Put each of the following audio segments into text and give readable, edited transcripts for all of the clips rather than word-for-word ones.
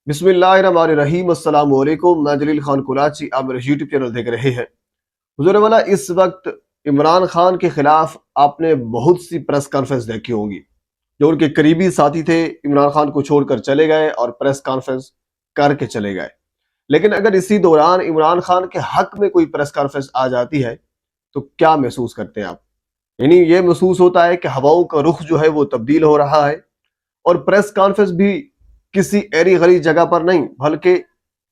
बिस्मिल्लाहिर्रहमानिर्रहीम। अस्सलाम वालेकुम। मैं जलील खान कुराची, आप मेरे यूट्यूब चैनल देख रहे हैं। हुजूर वाला, इस वक्त इमरान खान के खिलाफ आपने बहुत सी प्रेस कॉन्फ्रेंस देखी होंगी। जो उनके करीबी साथी थे इमरान खान को छोड़कर चले गए और प्रेस कॉन्फ्रेंस करके चले गए। लेकिन अगर इसी दौरान इमरान खान के हक में कोई प्रेस कॉन्फ्रेंस आ जाती है तो क्या महसूस करते हैं आप? यानी ये महसूस होता है कि हवाओं का रुख जो है वो तब्दील हो रहा है, और प्रेस कॉन्फ्रेंस भी किसी एरी गली जगह पर नहीं बल्कि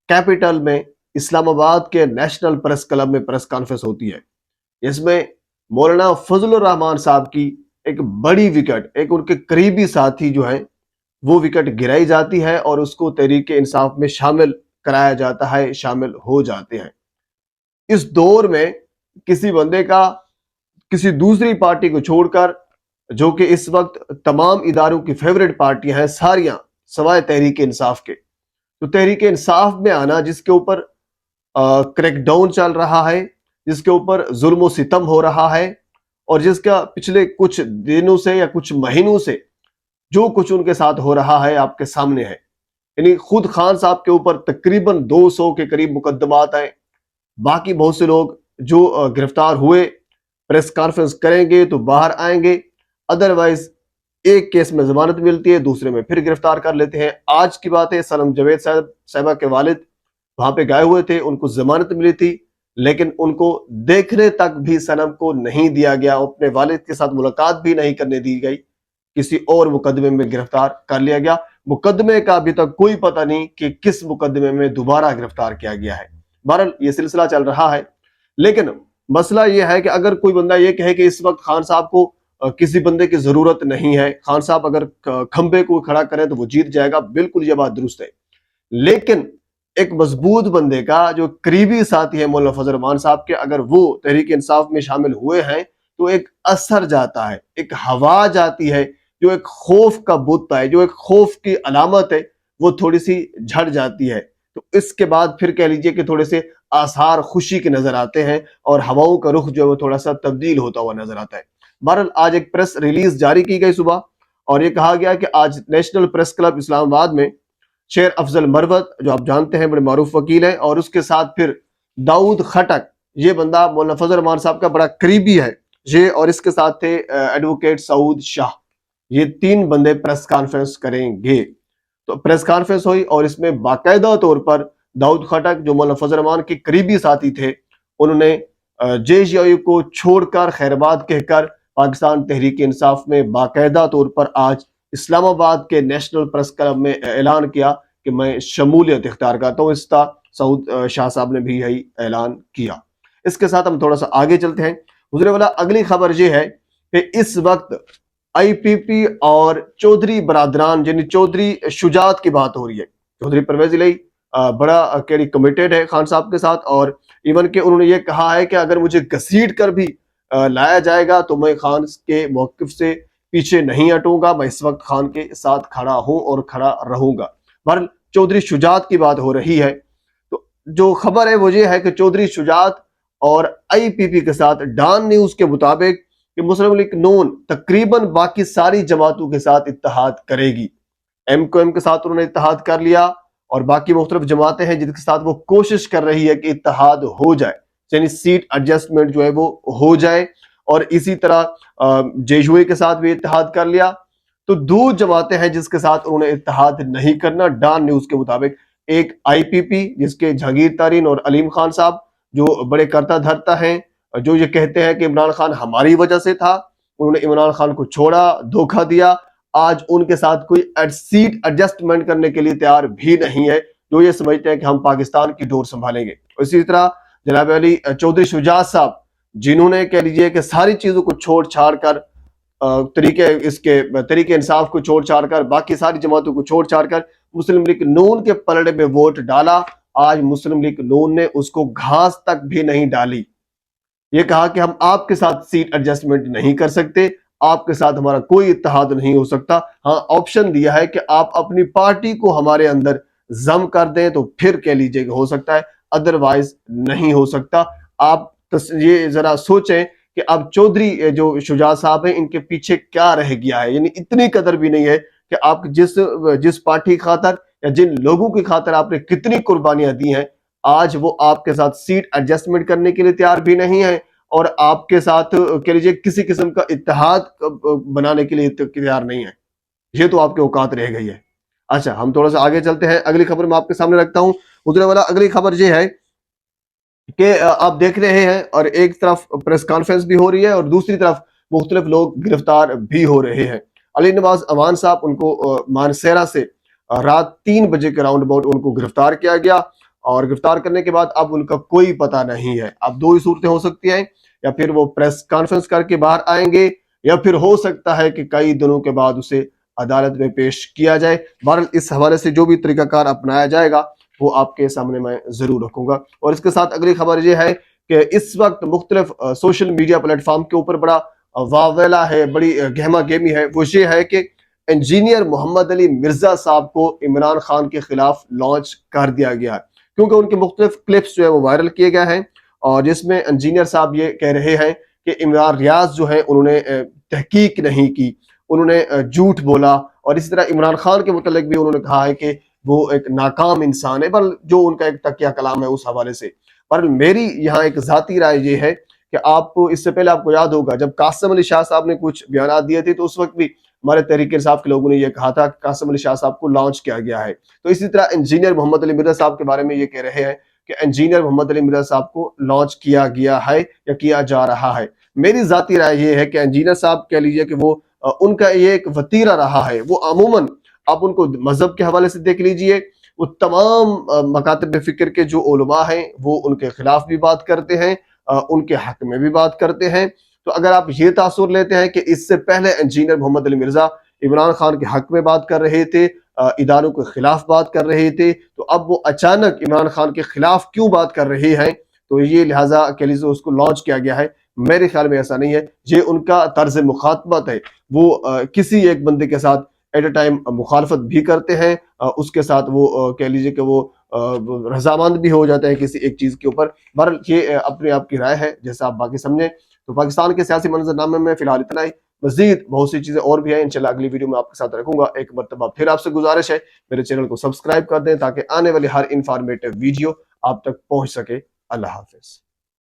कैपिटल में, इस्लामाबाद के नेशनल प्रेस क्लब में प्रेस कॉन्फ्रेंस होती है। इसमें मौलाना फजलुर रहमान साहब की एक बड़ी विकेट, एक उनके करीबी साथी जो है वो विकेट गिराई जाती है और उसको तहरीक इंसाफ में शामिल कराया जाता है, शामिल हो जाते हैं। इस दौर में किसी बंदे का किसी दूसरी पार्टी को छोड़कर, जो कि इस वक्त तमाम इदारों की फेवरेट पार्टियां हैं सारियां सवाए तहरीक इंसाफ के, तो तहरीक इंसाफ में आना, जिसके ऊपर क्रैकडाउन चल रहा है, जिसके ऊपर जुल्म सितम हो रहा है, और जिसका पिछले कुछ दिनों से या कुछ महीनों से जो कुछ उनके साथ हो रहा है आपके सामने है। यानी खुद खान साहब के ऊपर तकरीबन 200 के करीब मुकदमात हैं। बाकी बहुत से लोग जो गिरफ्तार हुए प्रेस कॉन्फ्रेंस करेंगे तो बाहर आएंगे, अदरवाइज एक केस में जमानत मिलती है, दूसरे में फिर गिरफ्तार कर लेते हैं। आज की बात है, सनम जावेद साहिबा के वालिद वहां पे गए हुए थे, उनको जमानत मिली थी, लेकिन उनको देखने तक भी सनम को नहीं दिया गया, अपने वालिद के साथ मुलाकात भी नहीं करने दी गई। किसी और मुकदमे में गिरफ्तार कर लिया गया। मुकदमे का अभी तक कोई पता नहीं कि किस मुकदमे में दोबारा गिरफ्तार किया गया है। बहरहाल ये सिलसिला चल रहा है, लेकिन मसला यह है कि अगर कोई बंदा ये कहे कि इस वक्त खान साहब को किसी बंदे की जरूरत नहीं है, खान साहब अगर खंबे को खड़ा करें तो वो जीत जाएगा, बिल्कुल ये बात दुरुस्त है। लेकिन एक मजबूत बंदे का जो करीबी साथी है मौलाना फजल रहमान साहब के, अगर वो तहरीक इंसाफ में शामिल हुए हैं तो एक असर जाता है, एक हवा जाती है, जो एक खौफ का बुत है, जो एक खौफ की अलामत है, वो थोड़ी सी झड़ जाती है। तो इसके बाद फिर कह लीजिए कि थोड़े से आसार खुशी के नजर आते हैं और हवाओं का रुख जो है वो थोड़ा सा तब्दील होता हुआ नजर आता है। बहरहाल आज एक प्रेस रिलीज जारी की गई सुबह, और ये कहा गया कि आज नेशनल प्रेस क्लब इस्लामाबाद में शेर अफजल मरवत, जो आप जानते हैं बड़े मारूफ वकील हैं, और उसके साथ फिर दाऊद खटक, ये बंदा मौलाना फजल रहमान साहब का बड़ा करीबी है ये, और इसके साथ थे एडवोकेट सऊद शाह। ये तीन बंदे प्रेस कॉन्फ्रेंस करेंगे। तो प्रेस कॉन्फ्रेंस हुई और इसमें बाकायदा तौर पर दाऊद खटक, जो मौलाना फजल रहमान के करीबी साथी थे, उन्होंने JSU को छोड़कर खैराबाद कहकर पाकिस्तान तहरीक इंसाफ में बाकायदा तौर पर आज इस्लामाबाद के नेशनल प्रेस क्लब में ऐलान किया कि मैं शमूलियत इख्तियार करता हूँ। इस सऊद शाह साहब ने भी यही ऐलान किया। इसके साथ हम थोड़ा सा आगे चलते हैं। हुजूर वाला, अगली खबर ये है कि इस वक्त IPP और चौधरी बरादरान, यानी चौधरी शुजात की बात हो रही है। चौधरी परवेज इलाही बड़ा कैरी कमिटेड है खान साहब के साथ, और इवन के उन्होंने ये कहा है कि अगर मुझे घसीट कर भी लाया जाएगा तो मैं खान के मौकिफ से पीछे नहीं हटूंगा, मैं इस वक्त खान के साथ खड़ा हूं और खड़ा रहूंगा। बहरहाल चौधरी शुजात की बात हो रही है। तो जो खबर है वो ये है कि चौधरी शुजात और IPP के साथ डॉन न्यूज के मुताबिक कि मुस्लिम लीग नून तकरीबन बाकी सारी जमातों के साथ इत्तेहाद करेगी। MQM के साथ उन्होंने इत्तेहाद कर लिया, और बाकी मुख्तलिफ जमातें हैं जिनके साथ वो कोशिश कर रही है कि इत्तेहाद हो जाए, यानी सीट एडजस्टमेंट जो है वो हो जाए। और इसी तरह JSU के साथ भी इत्तेहाद कर लिया। तो दो जमातें हैं जिसके साथ उन्होंने इत्तेहाद नहीं करना डॉन न्यूज के मुताबिक। एक IPP, जिसके जहांगीर तारीन और अलीम खान साहब जो बड़े करता धरता हैं, जो ये कहते हैं कि इमरान खान हमारी वजह से था, उन्होंने इमरान खान को छोड़ा, धोखा दिया, आज उनके साथ कोई सीट एडजस्टमेंट करने के लिए तैयार भी नहीं है, जो ये समझते हैं कि हम पाकिस्तान की डोर संभालेंगे। इसी तरह जनाब अली चौधरी शुजात साहब, जिन्होंने कह लीजिए कि सारी चीजों को छोड़ छाड़ कर, तरीके इंसाफ को छोड़ छाड़ कर, बाकी सारी जमातों को छोड़ छाड़ कर मुस्लिम लीग नून के पलड़े में वोट डाला। आज मुस्लिम लीग नून ने उसको घास तक भी नहीं डाली। ये कहा कि हम आपके साथ सीट एडजस्टमेंट नहीं कर सकते, आपके साथ हमारा कोई इत्तेहाद नहीं हो सकता। हाँ, ऑप्शन दिया है कि आप अपनी पार्टी को हमारे अंदर जम कर दें तो फिर कह लीजिए कि हो सकता है, अदरवाइज नहीं हो सकता। आप ये जरा सोचें कि अब चौधरी जो शुजात साहब हैं, इनके पीछे क्या रह गया है। यानी इतनी कदर भी नहीं है कि आप जिस पार्टी खातर یا جن لوگوں کی خاطر آپ نے کتنی قربانیاں دی ہیں، آج وہ آپ کے ساتھ سیٹ ایڈجسٹمنٹ کرنے کے لیے تیار بھی نہیں ہے اور آپ کے ساتھ کہہ لیجیے کسی قسم کا اتحاد بنانے کے لیے تیار نہیں ہے۔ یہ تو آپ کے اوقات رہ گئی ہے۔ اچھا، ہم تھوڑا سا آگے چلتے ہیں، اگلی خبر میں آپ کے سامنے رکھتا ہوں حضور والا۔ اگلی خبر یہ ہے کہ آپ دیکھ رہے ہیں اور ایک طرف پریس کانفرنس بھی ہو رہی ہے اور دوسری طرف مختلف لوگ گرفتار بھی ہو رہے ہیں۔ علی نواز امان صاحب، ان کو مانسیرا سے رات 3 بجے کے راؤنڈ اباؤٹ ان کو گرفتار کیا گیا، اور گرفتار کرنے کے بعد اب ان کا کوئی پتہ نہیں ہے۔ اب دو ہی صورتیں ہو سکتی ہیں، یا پھر وہ پریس کانفرنس کر کے باہر آئیں گے، یا پھر ہو سکتا ہے کہ کئی دنوں کے بعد اسے عدالت میں پیش کیا جائے۔ بہرحال اس حوالے سے جو بھی طریقہ کار اپنایا جائے گا وہ آپ کے سامنے میں ضرور رکھوں گا۔ اور اس کے ساتھ اگلی خبر یہ ہے کہ اس وقت مختلف سوشل میڈیا پلیٹ فارم کے اوپر بڑا واویلا ہے، بڑی گہما گہمی ہے، وہ یہ ہے کہ انجینئر محمد علی مرزا صاحب کو عمران خان کے خلاف لانچ کر دیا گیا ہے، کیونکہ ان کے مختلف کلپس جو ہے وہ وائرل کیے گئے ہیں، اور جس میں انجینئر صاحب یہ کہہ رہے ہیں کہ عمران ریاض جو ہے انہوں نے تحقیق نہیں کی، انہوں نے جھوٹ بولا، اور اسی طرح عمران خان کے متعلق بھی انہوں نے کہا ہے کہ وہ ایک ناکام انسان ہے، بل جو ان کا ایک تکیہ کلام ہے اس حوالے سے۔ پر میری یہاں ایک ذاتی رائے یہ ہے کہ آپ اس سے پہلے آپ کو یاد ہوگا جب قاسم علی شاہ صاحب نے کچھ بیانات دیے تھے تو اس وقت بھی ہمارے تحریک انصاف کے لوگوں نے یہ کہا تھا کہ قاسم علی شاہ صاحب کو لانچ کیا گیا ہے۔ تو اسی طرح انجینئر محمد علی مرزا صاحب کے بارے میں یہ کہہ رہے ہیں کہ انجینئر محمد علی مرزا صاحب کو لانچ کیا گیا ہے یا کیا جا رہا ہے۔ میری ذاتی رائے یہ ہے کہ انجینئر صاحب کہہ لیجئے کہ وہ ان کا یہ ایک وتیرہ رہا ہے، وہ عموماً آپ ان کو مذہب کے حوالے سے دیکھ لیجئے، وہ تمام مکاتب فکر کے جو علماء ہیں وہ ان کے خلاف بھی بات کرتے ہیں، ان کے حق میں بھی بات کرتے ہیں۔ تو اگر آپ یہ تاثر لیتے ہیں کہ اس سے پہلے انجینئر محمد علی مرزا عمران خان کے حق میں بات کر رہے تھے، اداروں کے خلاف بات کر رہے تھے، تو اب وہ اچانک عمران خان کے خلاف کیوں بات کر رہے ہیں؟ تو یہ لہٰذا کہہ لیجیے اس کو لانچ کیا گیا ہے۔ میرے خیال میں ایسا نہیں ہے، یہ ان کا طرز مخاطبت ہے، وہ کسی ایک بندے کے ساتھ ایٹ اے ٹائم مخالفت بھی کرتے ہیں، اس کے ساتھ وہ کہہ لیجیے کہ وہ رضامند بھی ہو جاتے ہیں کسی ایک چیز کے اوپر۔ بہرحال یہ اپنے آپ کی رائے ہے، جیسا آپ باقی سمجھیں۔ تو پاکستان کے سیاسی منظر نامے میں فی الحال اتنا ہی، مزید بہت سی چیزیں اور بھی ہیں، انشاءاللہ اگلی ویڈیو میں آپ کے ساتھ رکھوں گا۔ ایک مرتبہ پھر آپ سے گزارش ہے میرے چینل کو سبسکرائب کر دیں تاکہ آنے والی ہر انفارمیٹیو ویڈیو آپ تک پہنچ سکے۔ اللہ حافظ۔